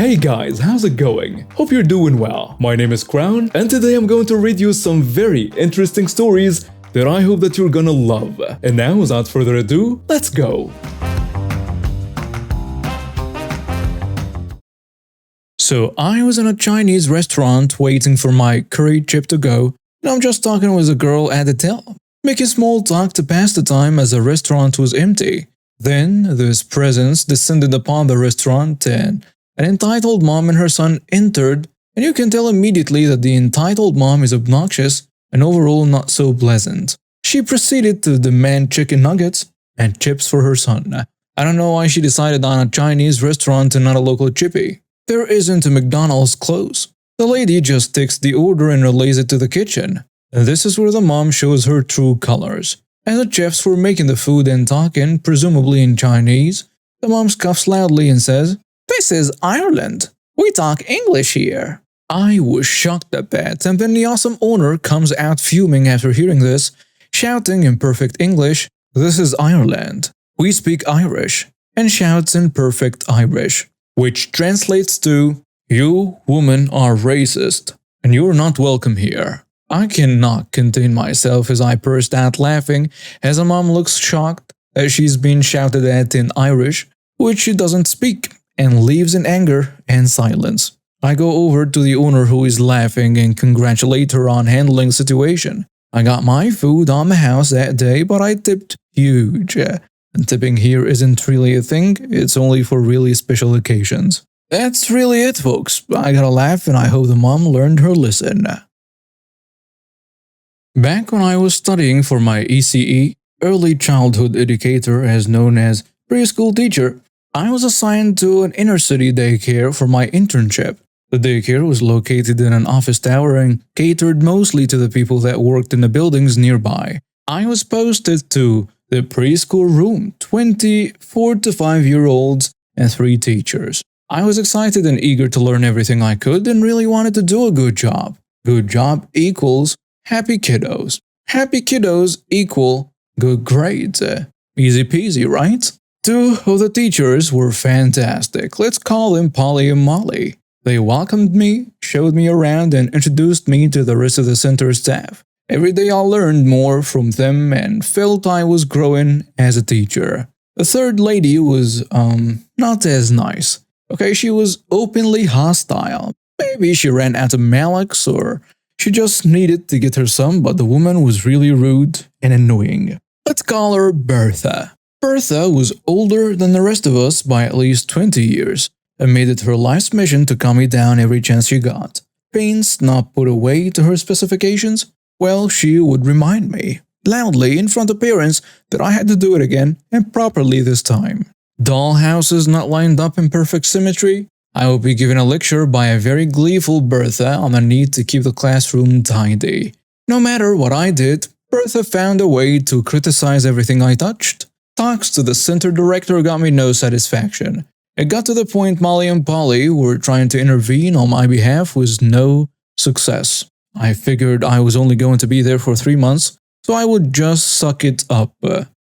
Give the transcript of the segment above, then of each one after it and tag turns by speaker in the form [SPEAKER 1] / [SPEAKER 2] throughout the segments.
[SPEAKER 1] Hey guys, how's it going? Hope you're doing well. My name is Crown, and today I'm going to read you some very interesting stories that I hope that you're gonna love. And now, without further ado, let's go! So, I was in a Chinese restaurant waiting for my curry chip to go, and I'm just talking with a girl at the till, making small talk to pass the time as the restaurant was empty. Then, this presence descended upon the restaurant and an entitled mom and her son entered, and you can tell immediately that the entitled mom is obnoxious and overall not so pleasant. She proceeded to demand chicken nuggets and chips for her son. I don't know why she decided on a Chinese restaurant and not a local chippy. There isn't a McDonald's close. The lady just takes the order and relays it to the kitchen. And this is where the mom shows her true colors. As the chefs were making the food and talking, presumably in Chinese, the mom scoffs loudly and says, "This is Ireland. We talk English here." I was shocked at that, and then the awesome owner comes out fuming after hearing this, shouting in perfect English, "This is Ireland. We speak Irish," and shouts in perfect Irish, which translates to, "You women are racist, and you're not welcome here." I cannot contain myself as I burst out laughing as a mom looks shocked as she's been shouted at in Irish, which she doesn't speak, and leaves in anger and silence. I go over to the owner who is laughing and congratulate her on handling the situation. I got my food on the house that day, but I tipped huge. And tipping here isn't really a thing, it's only for really special occasions. That's really it, folks. I gotta laugh and I hope the mom learned her lesson. Back when I was studying for my ECE, Early Childhood Educator, as known as preschool teacher, I was assigned to an inner-city daycare for my internship. The daycare was located in an office tower and catered mostly to the people that worked in the buildings nearby. I was posted to the preschool room, 24 to 5-year-olds and 3 teachers. I was excited and eager to learn everything I could and really wanted to do a good job. Good job equals happy kiddos. Happy kiddos equal good grades. Easy peasy, right? 2 of the teachers were fantastic. Let's call them Polly and Molly. They welcomed me, showed me around, and introduced me to the rest of the center staff. Every day I learned more from them and felt I was growing as a teacher. The third lady was, not as nice. Okay, she was openly hostile. Maybe she ran out of Malex or she just needed to get her some, but the woman was really rude and annoying. Let's call her Bertha. Bertha was older than the rest of us by at least 20 years and made it her life's mission to calm me down every chance she got. Pains not put away to her specifications? Well, she would remind me, loudly in front of parents, that I had to do it again and properly this time. Doll houses not lined up in perfect symmetry? I will be given a lecture by a very gleeful Bertha on the need to keep the classroom tidy. No matter what I did, Bertha found a way to criticize everything I touched. Talks to the center director got me no satisfaction. It got to the point Molly and Polly were trying to intervene on my behalf with no success. I figured I was only going to be there for 3 months, so I would just suck it up,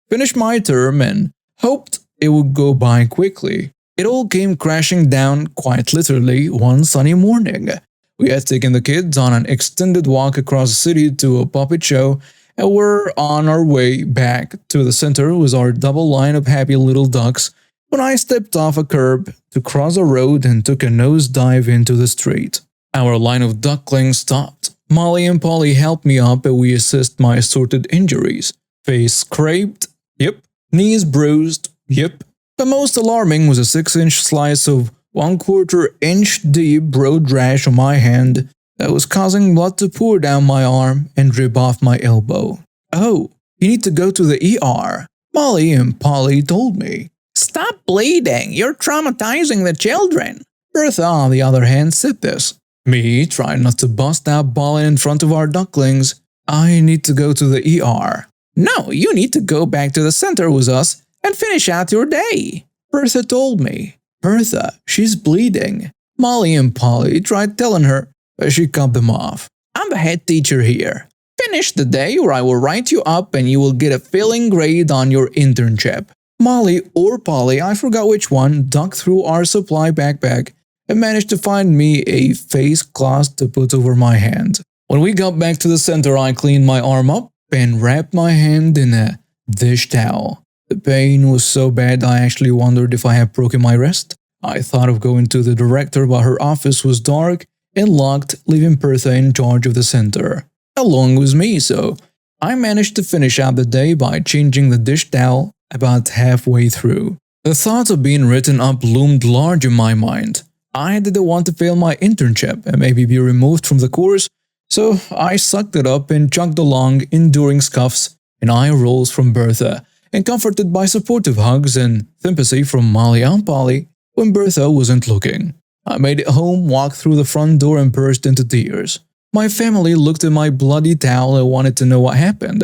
[SPEAKER 1] finish my term, and hoped it would go by quickly. It all came crashing down quite literally one sunny morning. We had taken the kids on an extended walk across the city to a puppet show, and we're on our way back to the center with our double line of happy little ducks when I stepped off a curb to cross a road and took a nosedive into the street. Our line of ducklings stopped. Molly and Polly helped me up and we assessed my assorted injuries. Face scraped? Yep. Knees bruised? Yep. The most alarming was a 6-inch slice of 1/4 inch deep broad rash on my hand that was causing blood to pour down my arm and drip off my elbow. "Oh, you need to go to the ER," Molly and Polly told me. "Stop bleeding, you're traumatizing the children." Bertha, on the other hand, said this. Me, trying not to bust out bawling in front of our ducklings. "I need to go to the ER." "No, you need to go back to the center with us and finish out your day," Bertha told me. "Bertha, she's bleeding." Molly and Polly tried telling her, but she cut them off. "I'm the head teacher here. Finish the day or I will write you up and you will get a failing grade on your internship." Molly or Polly, I forgot which one, dug through our supply backpack and managed to find me a face cloth to put over my hand. When we got back to the center, I cleaned my arm up and wrapped my hand in a dish towel. The pain was so bad I actually wondered if I had broken my wrist. I thought of going to the director, but her office was dark and locked, leaving Bertha in charge of the center, along with me, so I managed to finish out the day by changing the dish towel about halfway through. The thought of being written up loomed large in my mind. I didn't want to fail my internship and maybe be removed from the course, so I sucked it up and chugged along, enduring scuffs and eye rolls from Bertha, and comforted by supportive hugs and sympathy from Molly and Polly when Bertha wasn't looking. I made it home, walked through the front door and burst into tears. My family looked at my bloody towel and wanted to know what happened.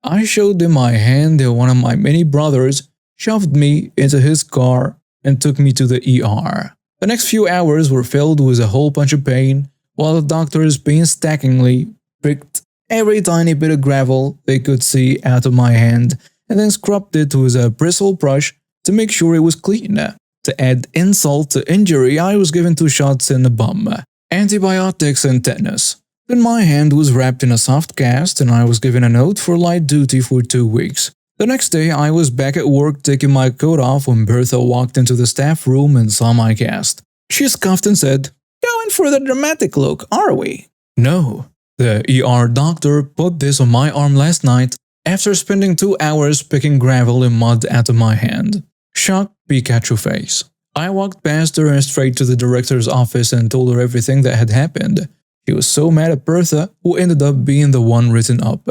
[SPEAKER 1] I showed them my hand and one of my many brothers shoved me into his car and took me to the ER. The next few hours were filled with a whole bunch of pain, while the doctors painstakingly picked every tiny bit of gravel they could see out of my hand and then scrubbed it with a bristle brush to make sure it was clean. To add insult to injury, I was given 2 shots in the bum, antibiotics and tetanus. Then my hand was wrapped in a soft cast and I was given a note for light duty for 2 weeks. The next day, I was back at work taking my coat off when Bertha walked into the staff room and saw my cast. She scoffed and said, "Going for the dramatic look, are we?" No. The ER doctor put this on my arm last night after spending 2 hours picking gravel and mud out of my hand. Shocked Pikachu face. I walked past her and straight to the director's office and told her everything that had happened. She was so mad at Bertha, who ended up being the one written up.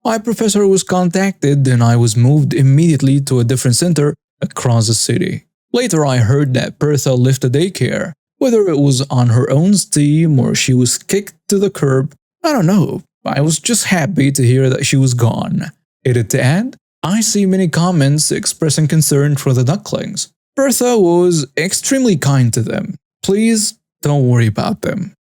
[SPEAKER 1] My professor was contacted and I was moved immediately to a different center across the city. Later I heard that Bertha left the daycare. Whether it was on her own steam or she was kicked to the curb, I don't know. I was just happy to hear that she was gone. Edit to add, I see many comments expressing concern for the ducklings. Bertha was extremely kind to them. Please don't worry about them.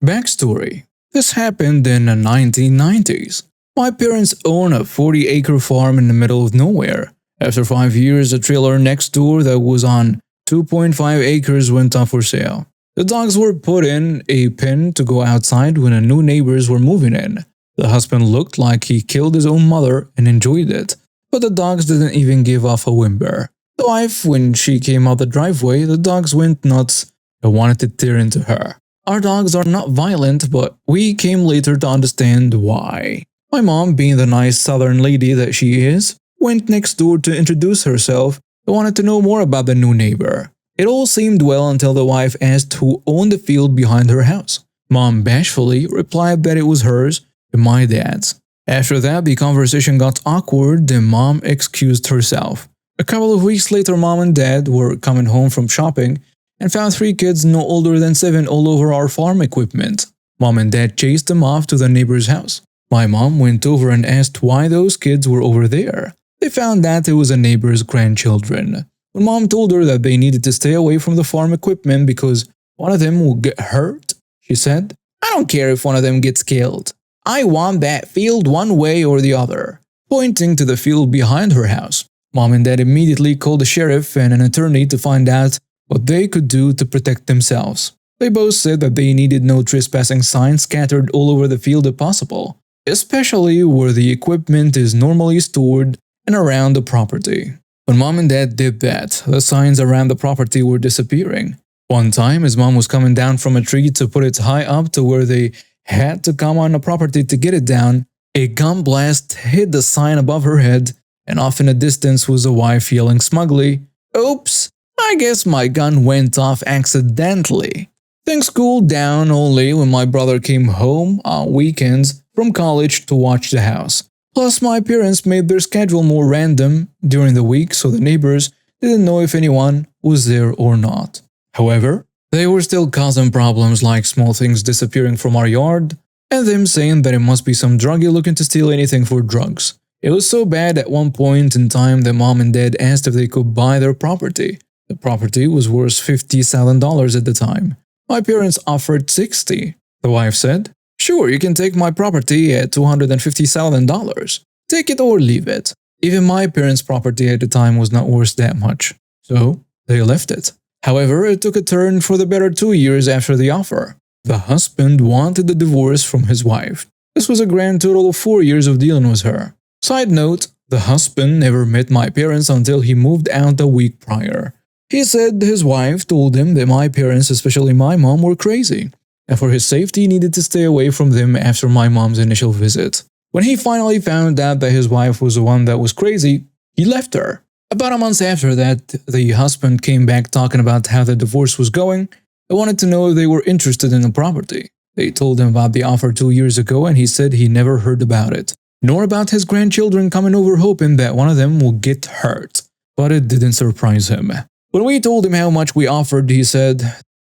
[SPEAKER 1] Backstory. This happened in the 1990s. My parents own a 40-acre farm in the middle of nowhere. After 5 years, a trailer next door that was on 2.5 acres went up for sale. The dogs were put in a pen to go outside when the new neighbors were moving in. The husband looked like he killed his own mother and enjoyed it, but the dogs didn't even give off a whimper. The wife, when she came out the driveway, the dogs went nuts and wanted to tear into her. Our dogs are not violent, but we came later to understand why. My mom, being the nice southern lady that she is, went next door to introduce herself and wanted to know more about the new neighbor. It all seemed well until the wife asked who owned the field behind her house. Mom bashfully replied that it was hers and my dad's. After that, the conversation got awkward and Mom excused herself. A couple of weeks later, Mom and Dad were coming home from shopping and found 3 kids no older than 7 all over our farm equipment. Mom and Dad chased them off to the neighbor's house. My mom went over and asked why those kids were over there. They found that it was a neighbor's grandchildren. When Mom told her that they needed to stay away from the farm equipment because one of them would get hurt, she said, "I don't care if one of them gets killed. I want that field one way or the other," pointing to the field behind her house. Mom and Dad immediately called the sheriff and an attorney to find out what they could do to protect themselves. They both said that they needed no trespassing signs scattered all over the field if possible, especially where the equipment is normally stored and around the property. When Mom and Dad did that, the signs around the property were disappearing. One time, his mom was coming down from a tree to put it high up to where they had to come on the property to get it down. A gun blast hit the sign above her head, and off in the distance was a wife yelling smugly, "Oops! I guess my gun went off accidentally." Things cooled down only when my brother came home on weekends from college to watch the house. Plus, my parents made their schedule more random during the week so the neighbors didn't know if anyone was there or not. However, they were still causing problems like small things disappearing from our yard and them saying that it must be some druggie looking to steal anything for drugs. It was so bad at one point in time that Mom and Dad asked if they could buy their property. The property was worth $50,000 at the time. My parents offered $60,000. The wife said, "Sure, you can take my property at $250,000. Take it or leave it." Even my parents' property at the time was not worth that much. So, they left it. However, it took a turn for the better 2 years after the offer. The husband wanted the divorce from his wife. This was a grand total of 4 years of dealing with her. Side note, the husband never met my parents until he moved out a week prior. He said his wife told him that my parents, especially my mom, were crazy, and for his safety needed to stay away from them after my mom's initial visit. When he finally found out that his wife was the one that was crazy, he left her. About a month after that, the husband came back talking about how the divorce was going. I wanted to know if they were interested in the property. They told him about the offer 2 years ago, and he said he never heard about it, nor about his grandchildren coming over hoping that one of them will get hurt. But it didn't surprise him. When we told him how much we offered, he said,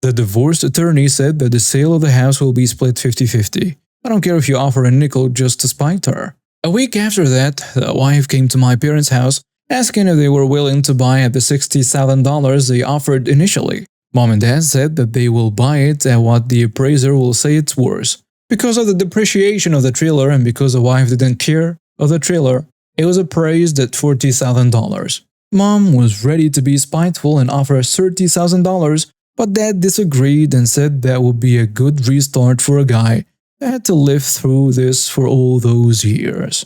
[SPEAKER 1] "The divorce attorney said that the sale of the house will be split 50-50. I don't care if you offer a nickel just to spite her." A week after that, the wife came to my parents' house asking if they were willing to buy at the $60,000 they offered initially. Mom and Dad said that they will buy it at what the appraiser will say it's worth. Because of the depreciation of the trailer and because the wife didn't care of the trailer, it was appraised at $40,000. Mom was ready to be spiteful and offer $30,000, but Dad disagreed and said that would be a good restart for a guy that had to live through this for all those years.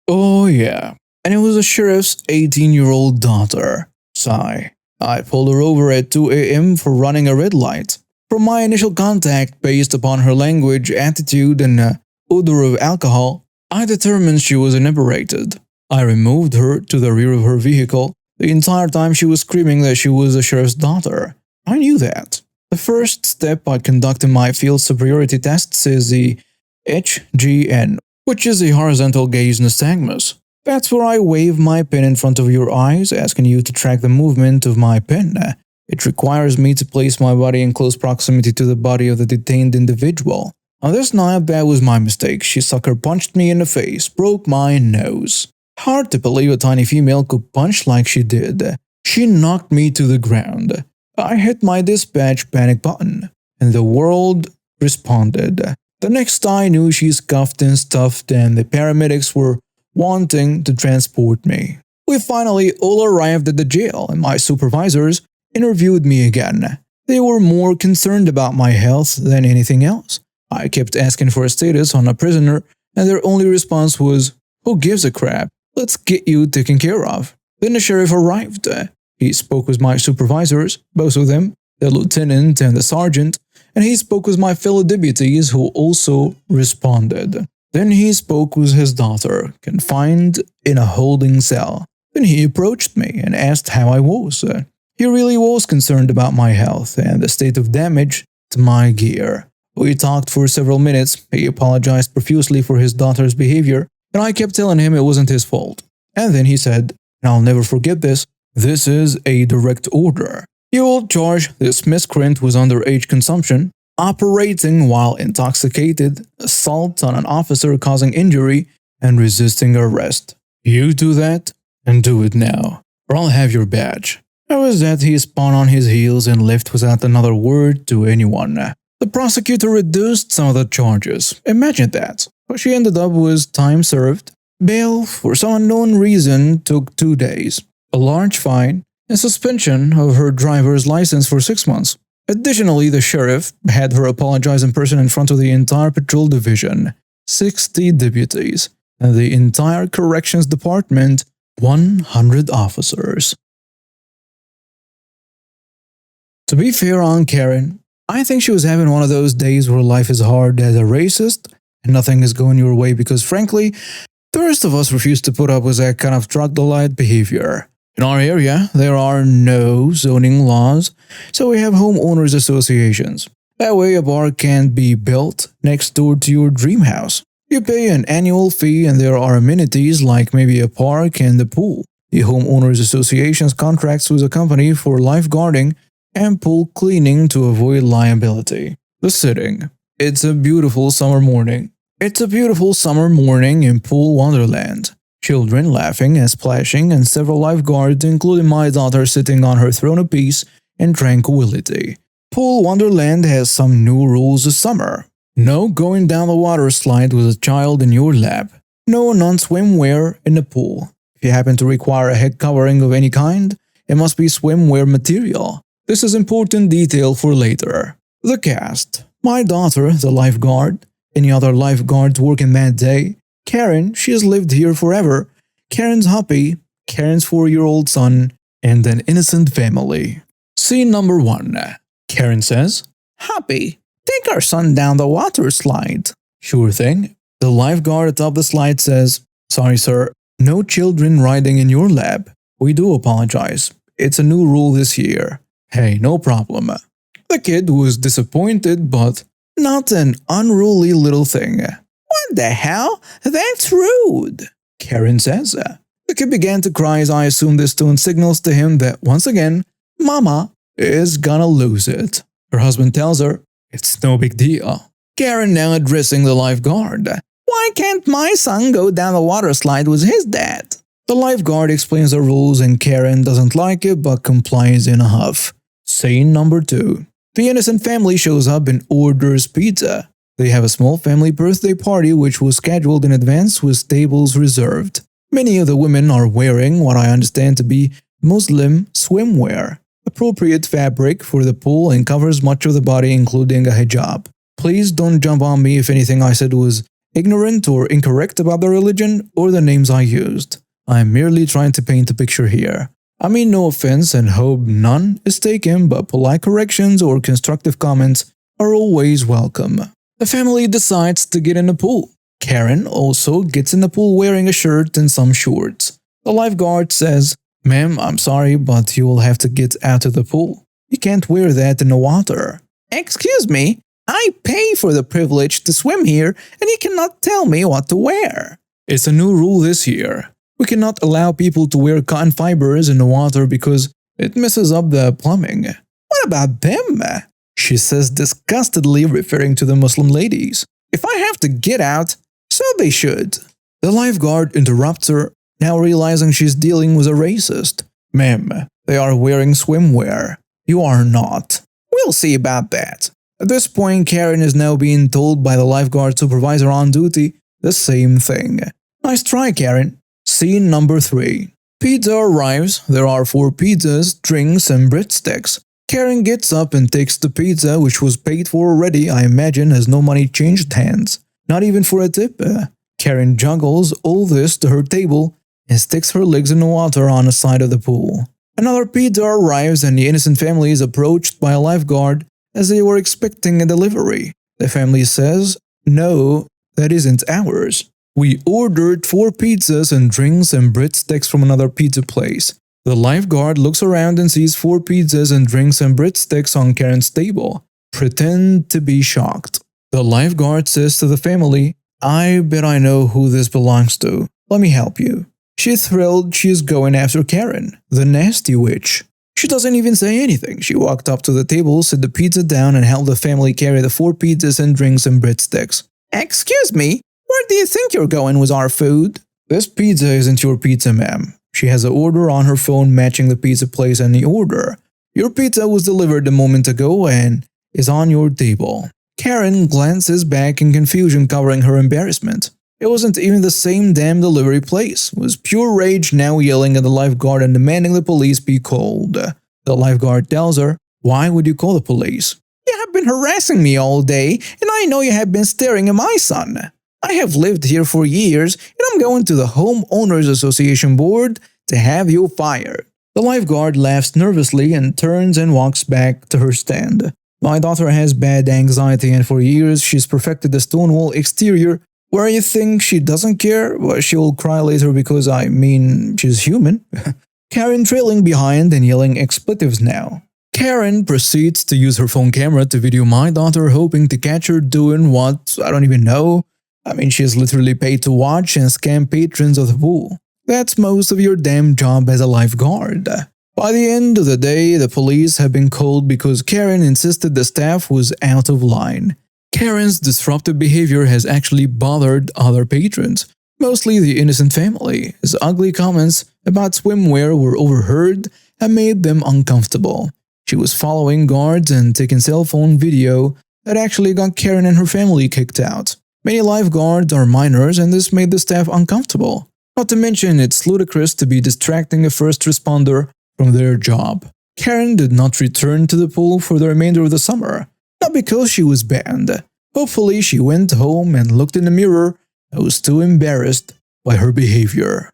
[SPEAKER 1] Oh yeah, and it was the sheriff's 18-year-old daughter, Sai. I pulled her over at 2 a.m. for running a red light. From my initial contact, based upon her language, attitude, and odor of alcohol, I determined she was inebriated. I removed her to the rear of her vehicle. The entire time she was screaming that she was the sheriff's daughter. I knew that. The first step I conduct in my field superiority tests is the HGN, which is the horizontal gaze nystagmus. That's where I wave my pen in front of your eyes, asking you to track the movement of my pen. It requires me to place my body in close proximity to the body of the detained individual. On this night, that was my mistake. She sucker punched me in the face, broke my nose. Hard to believe a tiny female could punch like she did. She knocked me to the ground. I hit my dispatch panic button, and the world responded. The next I knew, she scuffed and stuffed, and the paramedics were wanting to transport me. We finally all arrived at the jail, and my supervisors interviewed me again. They were more concerned about my health than anything else. I kept asking for a status on a prisoner, and their only response was, "Who gives a crap? Let's get you taken care of." Then the sheriff arrived. He spoke with my supervisors, both of them, the lieutenant and the sergeant, and he spoke with my fellow deputies who also responded. Then he spoke with his daughter, confined in a holding cell. Then he approached me and asked how I was. He really was concerned about my health and the state of damage to my gear. We talked for several minutes. He apologized profusely for his daughter's behavior, and I kept telling him it wasn't his fault. And then he said, and I'll never forget this is a direct order. You will charge this miscreant with underage consumption, operating while intoxicated, assault on an officer causing injury, and resisting arrest. You do that, and do it now, or I'll have your badge. That was that. He spun on his heels and left without another word to anyone. The prosecutor reduced some of the charges. Imagine that. But she ended up with time served. Bail, for some unknown reason, took 2 days. A large fine, and suspension of her driver's license for 6 months. Additionally, the sheriff had her apologize in person in front of the entire patrol division, 60 deputies, and the entire corrections department, 100 officers. To be fair on Karen, I think she was having one of those days where life is hard as a racist and nothing is going your way because, frankly, the rest of us refuse to put up with that kind of troglodyte behavior. In our area, there are no zoning laws, so we have homeowners associations. That way, a bar can't be built next door to your dream house. You pay an annual fee and there are amenities like maybe a park and a pool. The homeowners associations contracts with a company for lifeguarding and pool cleaning to avoid liability. The setting. It's a beautiful summer morning. It's a beautiful summer morning in Pool Wonderland. Children laughing and splashing and several lifeguards, including my daughter, sitting on her throne of peace and tranquility. Pool Wonderland has some new rules this summer. No going down the water slide with a child in your lap. No non-swimwear in the pool. If you happen to require a head covering of any kind, it must be swimwear material. This is important detail for later. The cast. My daughter, the lifeguard. Any other lifeguards working that day? Karen, she has lived here forever. Karen's hubby, Karen's 4-year-old son, and an innocent family. Scene number 1. Karen says, "Hubby, take our son down the water slide." Sure thing. The lifeguard atop the slide says, "Sorry sir, no children riding in your lab. We do apologize. It's a new rule this year." "Hey, no problem." The kid was disappointed, but not an unruly little thing. "What the hell? That's rude," Karen says. The kid began to cry as I assume this tone signals to him that once again, Mama is gonna lose it. Her husband tells her, "It's no big deal." Karen now addressing the lifeguard. "Why can't my son go down the water slide with his dad?" The lifeguard explains the rules and Karen doesn't like it but complies in a huff. Scene number 2. The innocent family shows up and orders pizza. They have a small family birthday party which was scheduled in advance with tables reserved. Many of the women are wearing what I understand to be Muslim swimwear, appropriate fabric for the pool and covers much of the body including a hijab. Please don't jump on me if anything I said was ignorant or incorrect about the religion or the names I used. I am merely trying to paint a picture here. I mean no offense and hope none is taken, but polite corrections or constructive comments are always welcome. The family decides to get in the pool. Karen also gets in the pool wearing a shirt and some shorts. The lifeguard says, "Ma'am, I'm sorry, but you will have to get out of the pool. You can't wear that in the water." "Excuse me, I pay for the privilege to swim here and you cannot tell me what to wear." It's a new rule this year. We cannot allow people to wear cotton fibers in the water because it messes up the plumbing. "What about them?" she says disgustedly, referring to the Muslim ladies. "If I have to get out, so they should." The lifeguard interrupts her, now realizing she's dealing with a racist. "Ma'am, they are wearing swimwear. You are not." "We'll see about that." At this point, Karen is now being told by the lifeguard supervisor on duty the same thing. Nice try, Karen. Scene number 3. Pizza arrives. There are 4 pizzas, drinks, and breadsticks. Karen gets up and takes the pizza, which was paid for already, I imagine, as no money changed hands. Not even for a tip. Karen juggles all this to her table and sticks her legs in the water on the side of the pool. Another pizza arrives and the innocent family is approached by a lifeguard as they were expecting a delivery. The family says, "No, that isn't ours. We ordered 4 pizzas and drinks and breadsticks from another pizza place." The lifeguard looks around and sees 4 pizzas and drinks and breadsticks on Karen's table. Pretend to be shocked. The lifeguard says to the family, "I bet I know who this belongs to. Let me help you." She's thrilled she is going after Karen, the nasty witch. She doesn't even say anything. She walked up to the table, set the pizza down, and helped the family carry the 4 pizzas and drinks and breadsticks. "Excuse me, where do you think you're going with our food?" "This pizza isn't your pizza, ma'am." She has an order on her phone matching the pizza place and the order. "Your pizza was delivered a moment ago and is on your table." Karen glances back in confusion, covering her embarrassment. It wasn't even the same damn delivery place. It was pure rage, now yelling at the lifeguard and demanding the police be called. The lifeguard tells her, "Why would you call the police?" "You have been harassing me all day, and I know you have been staring at my son. I have lived here for years, and I'm going to the Homeowners Association board to have you fired." The lifeguard laughs nervously and turns and walks back to her stand. "My daughter has bad anxiety, and for years she's perfected the Stonewall exterior where you think she doesn't care, but she will cry later because, she's human." Karen trailing behind and yelling expletives now. Karen proceeds to use her phone camera to video my daughter, hoping to catch her doing what, I don't even know. She is literally paid to watch and scam patrons of the pool. That's most of your damn job as a lifeguard. By the end of the day, the police have been called because Karen insisted the staff was out of line. Karen's disruptive behavior has actually bothered other patrons, mostly the innocent family, as ugly comments about swimwear were overheard and made them uncomfortable. She was following guards and taking cell phone video that actually got Karen and her family kicked out. Many lifeguards are minors and this made the staff uncomfortable. Not to mention, it's ludicrous to be distracting a first responder from their job. Karen did not return to the pool for the remainder of the summer, not because she was banned. Hopefully, she went home and looked in the mirror and was too embarrassed by her behavior.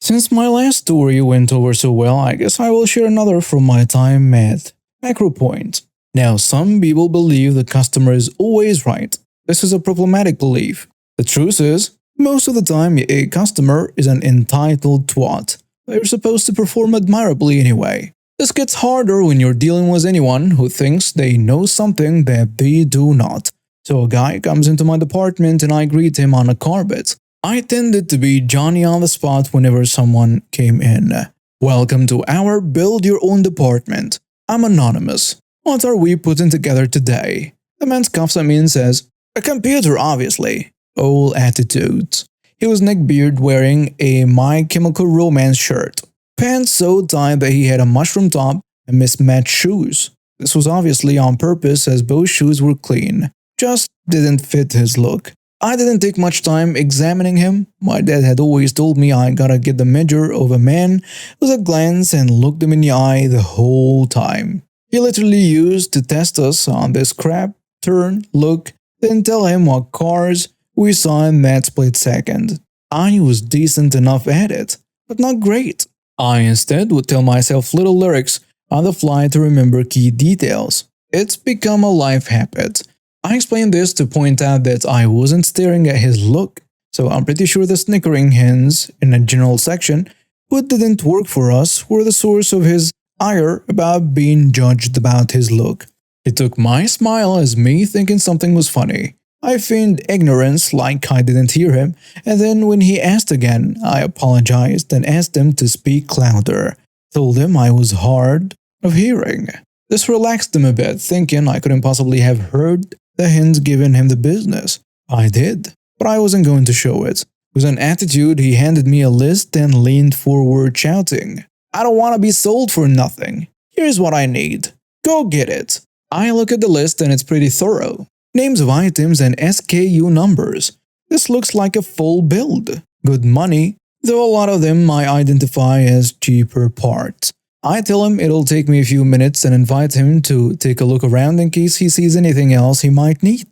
[SPEAKER 1] Since my last story went over so well, I guess I will share another from my time at Macro Point. Now, some people believe the customer is always right. This is a problematic belief. The truth is, most of the time, a customer is an entitled twat. They're supposed to perform admirably anyway. This gets harder when you're dealing with anyone who thinks they know something that they do not. So a guy comes into my department and I greet him on a carpet. I tended to be Johnny on the spot whenever someone came in. Welcome to our Build Your Own department. I'm anonymous. What are we putting together today? The man scoffs at me and says, "A computer, obviously." All attitudes. He was neckbeard wearing a My Chemical Romance shirt. Pants so tight that he had a mushroom top and mismatched shoes. This was obviously on purpose as both shoes were clean. Just didn't fit his look. I didn't take much time examining him. My dad had always told me I gotta get the measure of a man with a glance and look them in the eye the whole time. He literally used to test us on this crap, turn, look, then tell him what cars we saw in that split second. I was decent enough at it, but not great. I instead would tell myself little lyrics on the fly to remember key details. It's become a life habit. I explained this to point out that I wasn't staring at his look, so I'm pretty sure the snickering hens in a general section who didn't work for us were the source of his ire about being judged about his look. He took my smile as me thinking something was funny. I feigned ignorance like I didn't hear him, and then when he asked again, I apologized and asked him to speak louder. Told him I was hard of hearing. This relaxed him a bit, thinking I couldn't possibly have heard the hint given him the business. I did, but I wasn't going to show it. With an attitude, he handed me a list and leaned forward shouting, "I don't want to be sold for nothing. Here's what I need. Go get it." I look at the list and it's pretty thorough. Names of items and SKU numbers. This looks like a full build. Good money, though a lot of them I identify as cheaper parts. I tell him it'll take me a few minutes and invite him to take a look around in case he sees anything else he might need.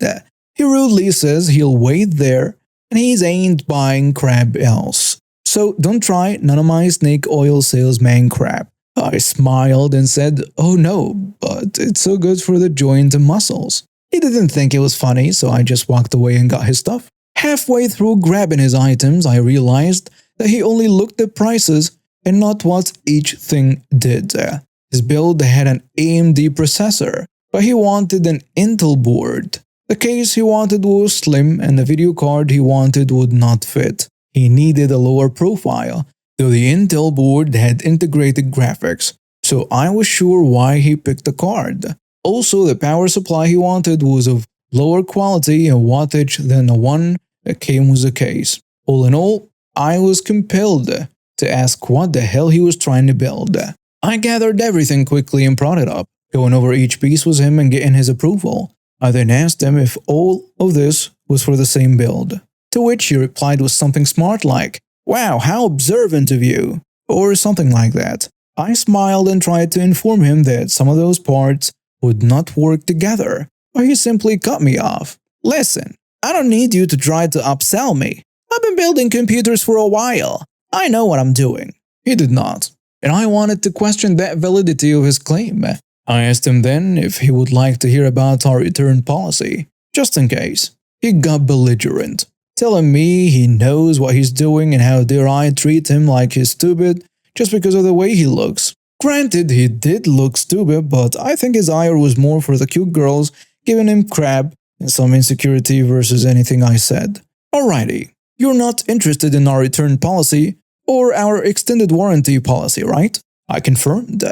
[SPEAKER 1] He rudely says he'll wait there and he ain't buying crap else. So don't try none of my snake oil salesman crap. I smiled and said, "Oh no, but it's so good for the joint and muscles." He didn't think it was funny, so I just walked away and got his stuff. Halfway through grabbing his items, I realized that he only looked at prices and not what each thing did. His build had an AMD processor, but he wanted an Intel board. The case he wanted was slim and the video card he wanted would not fit. He needed a lower profile, though the Intel board had integrated graphics, so I was sure why he picked the card. Also, the power supply he wanted was of lower quality and wattage than the one that came with the case. All in all, I was compelled to ask what the hell he was trying to build. I gathered everything quickly and brought it up, going over each piece with him and getting his approval. I then asked him if all of this was for the same build, to which he replied with something smart like, "Wow, how observant of you," or something like that. I smiled and tried to inform him that some of those parts would not work together, but he simply cut me off. "Listen, I don't need you to try to upsell me. I've been building computers for a while. I know what I'm doing." He did not, and I wanted to question that validity of his claim. I asked him then if he would like to hear about our return policy, just in case. He got belligerent, telling me he knows what he's doing and how dare I treat him like he's stupid just because of the way he looks. Granted, he did look stupid, but I think his ire was more for the cute girls giving him crap and some insecurity versus anything I said. Alrighty, you're not interested in our return policy or our extended warranty policy, right? I confirmed.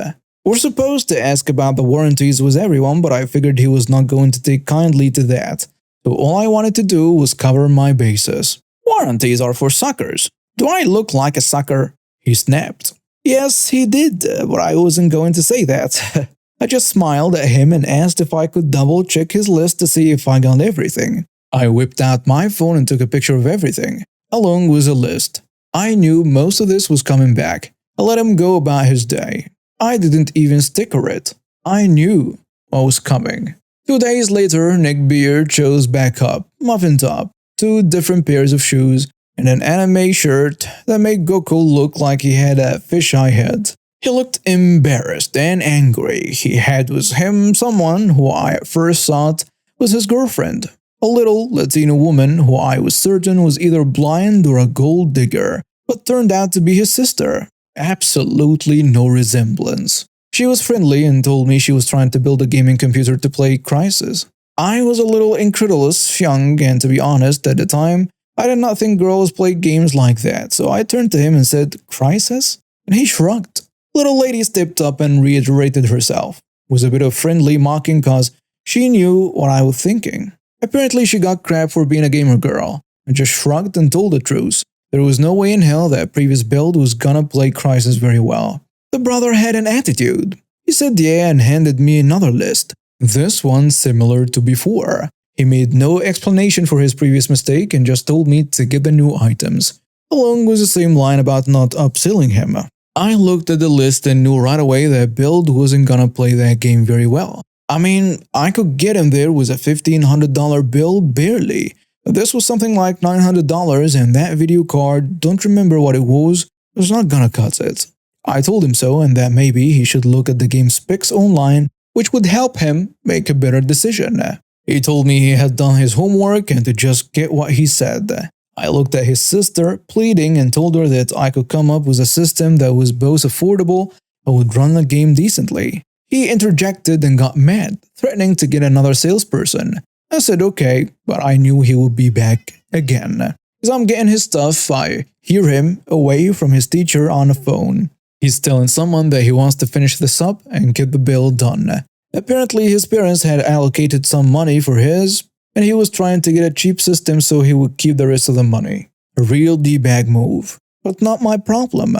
[SPEAKER 1] We're supposed to ask about the warranties with everyone, but I figured he was not going to take kindly to that. So all I wanted to do was cover my bases. "Warranties are for suckers. Do I look like a sucker?" He snapped. Yes, he did, but I wasn't going to say that. I just smiled at him and asked if I could double check his list to see if I got everything. I whipped out my phone and took a picture of everything, along with a list. I knew most of this was coming back. I let him go about his day. I didn't even sticker it. I knew what was coming. 2 days later, Nick Beard shows back up, muffin top, 2 different pairs of shoes, and an anime shirt that made Goku look like he had a fisheye head. He looked embarrassed and angry. He had with him someone who I at first thought was his girlfriend, a little Latino woman who I was certain was either blind or a gold digger, but turned out to be his sister. Absolutely no resemblance. She was friendly and told me she was trying to build a gaming computer to play Crysis. I was a little incredulous, young, and to be honest, at the time, I did not think girls played games like that, so I turned to him and said, "Crysis?" And he shrugged. Little lady stepped up and reiterated herself. It was a bit of friendly mocking cause she knew what I was thinking. Apparently she got crap for being a gamer girl. I just shrugged and told the truth. There was no way in hell that previous build was gonna play Crysis very well. The brother had an attitude. He said yeah and handed me another list. This one similar to before. He made no explanation for his previous mistake and just told me to get the new items, along with the same line about not upselling him. I looked at the list and knew right away that build wasn't gonna play that game very well. I mean, I could get him there with a $1,500 build barely. This was something like $900 and that video card, don't remember what it was not gonna cut it. I told him so and that maybe he should look at the game specs online, which would help him make a better decision. He told me he had done his homework and to just get what he said. I looked at his sister, pleading, and told her that I could come up with a system that was both affordable and would run the game decently. He interjected and got mad, threatening to get another salesperson. I said okay, but I knew he would be back again. As I'm getting his stuff, I hear him away from his teacher on the phone. He's telling someone that he wants to finish this up and get the bill done. Apparently his parents had allocated some money for his, and he was trying to get a cheap system so he would keep the rest of the money. A real D-bag move. But not my problem.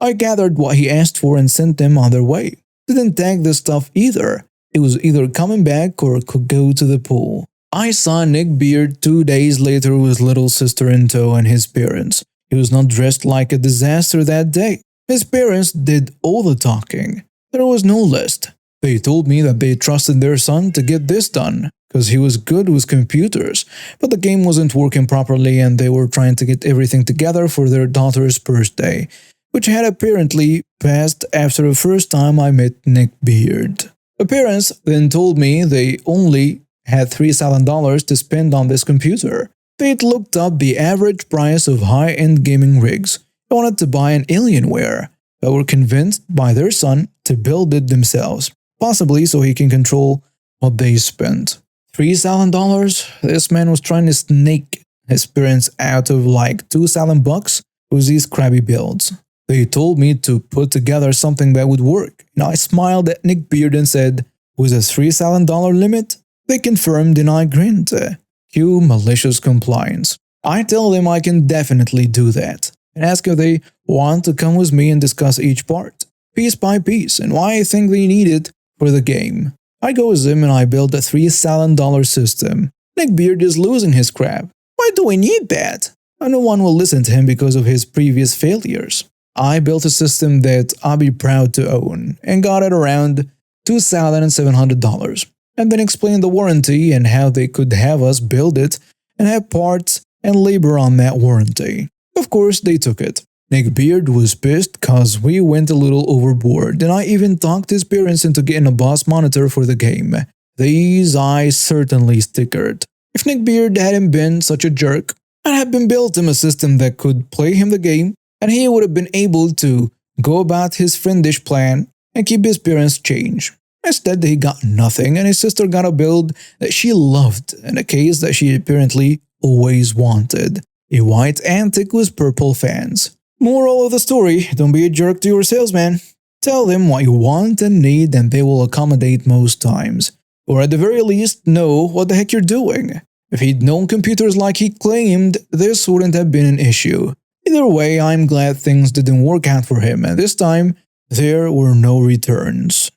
[SPEAKER 1] I gathered what he asked for and sent them on their way. Didn't tag the stuff either. It was either coming back or could go to the pool. I saw Nick Beard 2 days later with little sister in tow and his parents. He was not dressed like a disaster that day. His parents did all the talking. There was no list. They told me that they trusted their son to get this done, because he was good with computers, but the game wasn't working properly and they were trying to get everything together for their daughter's birthday, which had apparently passed after the first time I met Nick Beard. The parents then told me they only had $3,000 to spend on this computer. They'd looked up the average price of high-end gaming rigs. They wanted to buy an Alienware, but were convinced by their son to build it themselves, possibly so he can control what they spent. $3,000? This man was trying to snake his parents out of like $2,000 with these crappy builds. They told me to put together something that would work, and I smiled at Nick Beard and said, with a $3,000 limit? They confirmed and I grinned. Cue malicious compliance. I tell them I can definitely do that, and ask if they want to come with me and discuss each part, piece by piece, and why I think they need it for the game. I go with them and I build a $3,000 system. Nick Beard is losing his crap. Why do we need that? And no one will listen to him because of his previous failures. I built a system that I'll be proud to own, and got it around $2,700, and then explained the warranty and how they could have us build it and have parts and labor on that warranty. Of course, they took it. Nick Beard was pissed cause we went a little overboard, and I even talked his parents into getting a boss monitor for the game. These I certainly stickered. If Nick Beard hadn't been such a jerk, I'd have been built him a system that could play him the game, and he would have been able to go about his friendish plan and keep his parents' change. Instead, he got nothing, and his sister got a build that she loved and a case that she apparently always wanted. A white antique with purple fans. Moral of the story, don't be a jerk to your salesman. Tell them what you want and need and they will accommodate most times. Or at the very least, know what the heck you're doing. If he'd known computers like he claimed, this wouldn't have been an issue. Either way, I'm glad things didn't work out for him, and this time, there were no returns.